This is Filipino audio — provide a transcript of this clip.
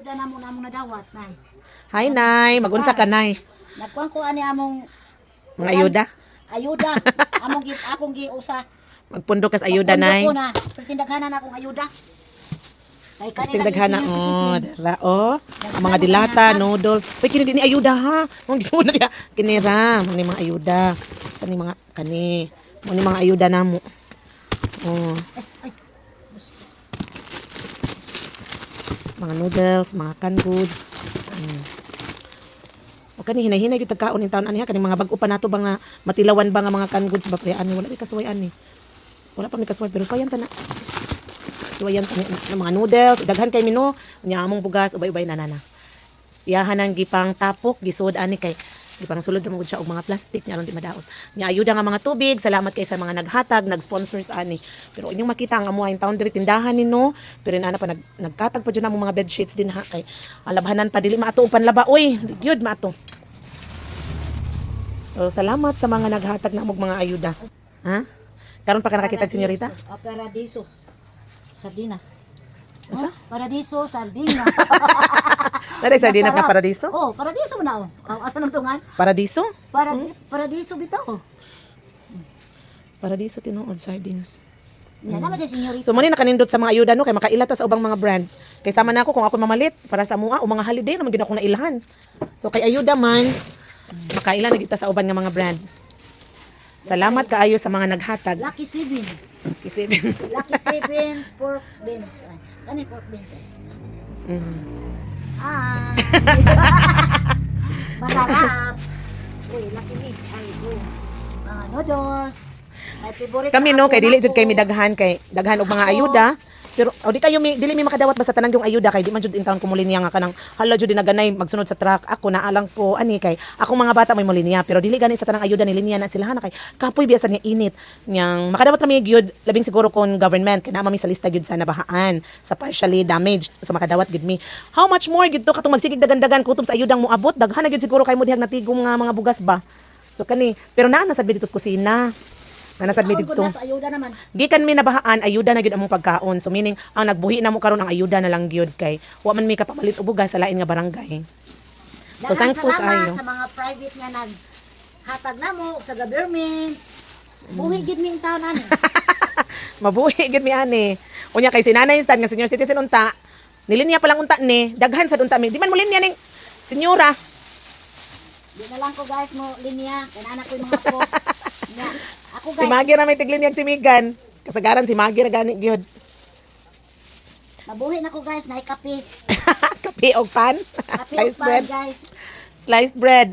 ayuda namo nadawat nay. Hi, Nay. Magunsa ka, Nay? Nagkuan ko ani among Mga ayuda? ayuda. Akong giusa. Magpundo ka sa ayuda, Nay. Ko na, pertindaghanan akong ayuda. Kay kanila Tindaghana, dara, ang mga dilata, noodles. Pwede kini din ayuda, ha? Ang gusto mo na niya. Kinira, mga mga ayuda. Sa ni mga, kani. Mga ayuda na mo. Oh. Mga noodles, mga canned goods. O kani hinay-hinay gyud tagkaon in taon ani ha, kani mga bag-o pa nato bang na matilawan ba nga mga canned goods ba pre ani, wala mi kasuway ani. Wala pa mi kasuway pero suwayan ta na. Suwayan ta ng mga noodles, daghan kay mino, nya among bugas ubay-ubay na. Iyahan ang gipang tapok, gisud ani kay gipang sulod ra mo siya og mga plastic nya aron di madaot. Nya ayuda nga mga tubig, salamat kay sa mga naghatag, nag-sponsors ani. Pero inyong makita ang amuha in town diri tindahan nino, pero ana pa nagkatag pa jud na mga bed sheets din ha kay alabhanan pa dili maato og panlaba oy, gyud maato. So salamat sa mga naghatag na og mga ayuda. Ha? Karon pa ka nakakita senyorita? Paradiso. Sardinas. Asa? Paradiso, sardinas. Naday sardinas nga paradiso? Oh, paradiso na oh. Asa nang tungan? Paradiso? Paradiso bitaw. Paradiso tinuod sardines. Yan naman si senyorita. So muni nakanindot sa mga ayuda no kay makaila ta sa ubang mga brand. Kay sama na ako kung ako mamalit para sa mua o mga holiday naman gyud ako nailahan. So kay ayuda man makaila na gyud ta sa uban nga mga brand. Salamat kaayo sa mga naghatag. Lucky 7. Kisip. Lucky 7 pork beans. Kani pork beans. Ah. Masarap. Uy, lucky meat. Ay, go. Mga noodles. My favorite. Kami no kay dili jud kay midaghan kay daghan og mga ayuda. Pero di kayo dili mi makadawat basta tanan yung ayuda kay di man jud intawon ko mulinya nga kanang hala jud naganay magsunod sa truck ako naalang ko ani kay akong mga bata may mulinya pero dili gani sa tanang ayuda ni linya na sila na kay kapoy biasa niya init nyang makadawat ra mi gyud labing siguro kon government kay na mi sa lista gyud sa nabahaan sa partially damaged so makadawat gyud mi how much more gyud to katong magsigig dagan-dagan kutob sa ayudang moabot daghan na gyud siguro kay mo dihang natigom nga mga bugas ba so kani pero naa na sad dito sa kusina nga nasad mi dito. Ayuda naman. Gikan mi nabahaan ayuda na gyud among pagkaon. So meaning ang nagbuhi na mo karon ang ayuda na lang gyud kay wa man mi kapamalit og bugas sa lain nga barangay. So thankful kayo sa mga private nga hatag namo sa government. Buhi gid mi taon ani. Mabuhi gyud mi ani. Unya kay sinanay sad nga senior citizen unta. Nilinya pa lang unta ni daghan sad unta mi. Di man mo linya ning senyora. Di na lang ko guys mo linya kay anak ko yung mga ko. Ako guys. Si Magi ra may tiglinyag si Migan. Kasagaran si Magi ra gani gyud. Mabuhi na ko guys, na kape. Kape og pan. Kape Sliced og pan bread. guys. Sliced bread.